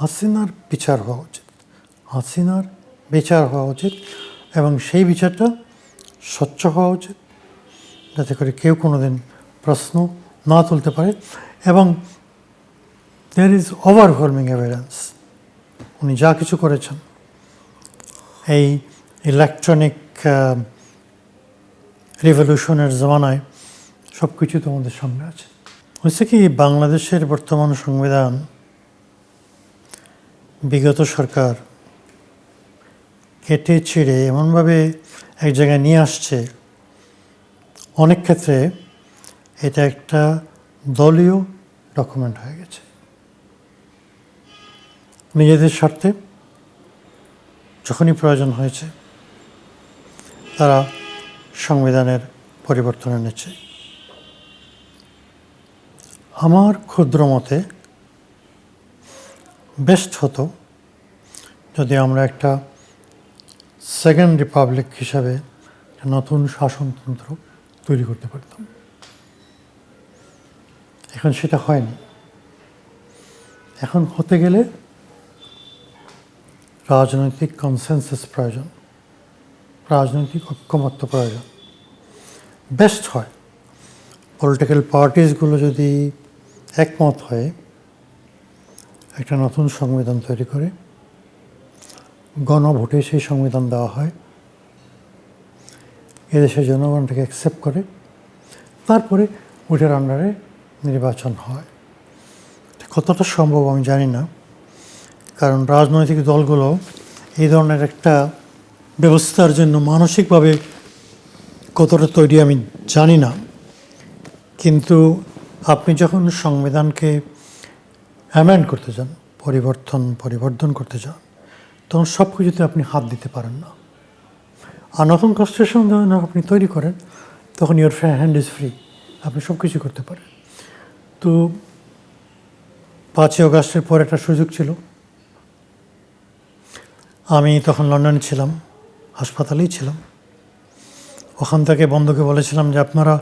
হাসিনার বিচার হওয়া উচিত, হাসিনার বিচার হওয়া উচিত, এবং সেই বিচারটা স্বচ্ছ হওয়া উচিত, যাতে করে কেউ কোনোদিন প্রশ্ন না তুলতে পারে। এবং দেয়ার ইজ ওভারওয়েলমিং এভিডেন্স উনি যা কিছু করেছেন এই ইলেকট্রনিক রিভলিউশনের জমানায় সব কিছু তো আমাদের সামনে আছে। হচ্ছে কি, বাংলাদেশের বর্তমান সংবিধান বিগত সরকার কেটে ছিঁড়ে এমনভাবে এক জায়গায় নিয়ে আসছে, অনেক ক্ষেত্রে এটা একটা দলীয় ডকুমেন্ট হয়ে গেছে। নিজেদের স্বার্থে যখনই প্রয়োজন হয়েছে তারা সংবিধানের পরিবর্তন এনেছে। আমার ক্ষুদ্র মতে বেস্ট হতো যদি আমরা একটা সেকেন্ড রিপাবলিক হিসাবে নতুন শাসনতন্ত্র তৈরি করতে পারতাম। এখন সেটা হয়নি। এখন হতে গেলে রাজনৈতিক কনসেনসাস প্রয়োজন, রাজনৈতিক ঐক্যমত্য প্রয়োজন। বেস্ট হয় পলিটিক্যাল পার্টিসগুলো যদি একমত হয়ে একটা নতুন সংবিধান তৈরি করে, গণভোটে সেই সংবিধান দেওয়া হয়, এদেশের জনগণটাকে অ্যাকসেপ্ট করে, তারপরে ওটার আন্ডারে নির্বাচন হয়। কতটা সম্ভব আমি জানি না, কারণ রাজনৈতিক দলগুলো এই ধরনের একটা ব্যবস্থার জন্য মানসিকভাবে কতটা তৈরি আমি জানি না। কিন্তু আপনি যখন সংবিধানকে অ্যামেন্ড করতে চান, পরিবর্ধন করতে চান, তখন সব কিছুতে আপনি হাত দিতে পারেন না। আর নতুন কনস্টিটিউশন যখন আপনি তৈরি করেন, তখন ইয়োর হ্যান্ড ইজ ফ্রি, আপনি সব কিছু করতে পারেন। তো 5ই অগাস্টের পর একটা সুযোগ ছিল। আমি তখন লন্ডনে ছিলাম, হাসপাতালেই ছিলাম। ওখান থেকে বন্ধুকে বলেছিলাম যে আপনারা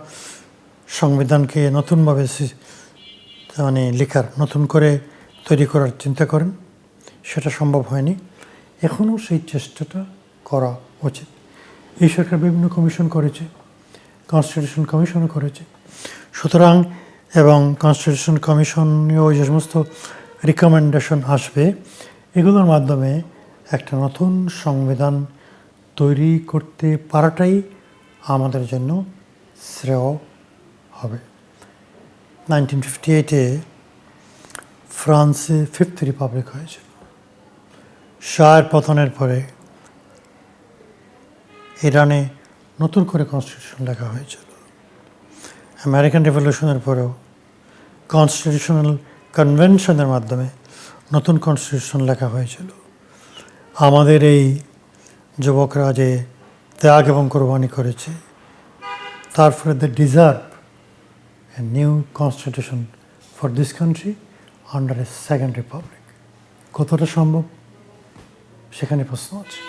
সংবিধানকে নতুনভাবে নতুন করে তৈরি করার চিন্তা করেন। সেটা সম্ভব হয়নি। এখনও সেই চেষ্টাটা করা উচিত। এই সরকার বিভিন্ন কমিশন করেছে, কনস্টিটিউশন কমিশনও করেছে। সুতরাং এবং কনস্টিটিউশন কমিশনেও যে সমস্ত রিকমেন্ডেশন আসবে, এগুলোর মাধ্যমে একটা নতুন সংবিধান তৈরি করতে পারাটাই আমাদের জন্য শ্রেয় হবে। 1958-এ ফ্রান্সে 5th রিপাবলিক হয়েছিল। শাহের পতনের পরে ইরানে নতুন করে কনস্টিটিউশন লেখা হয়েছিল। আমেরিকান রেভলিউশনের পরেও কনস্টিটিউশনাল কনভেনশনের মাধ্যমে নতুন কনস্টিটিউশন লেখা হয়েছিল। আমাদের এই যুবকরা যে ত্যাগ এবং কোরবানি করেছে, তারপরে they deserve a new constitution for this country under a second republic. কতটা সম্ভব সেখানে প্রশ্ন আছে।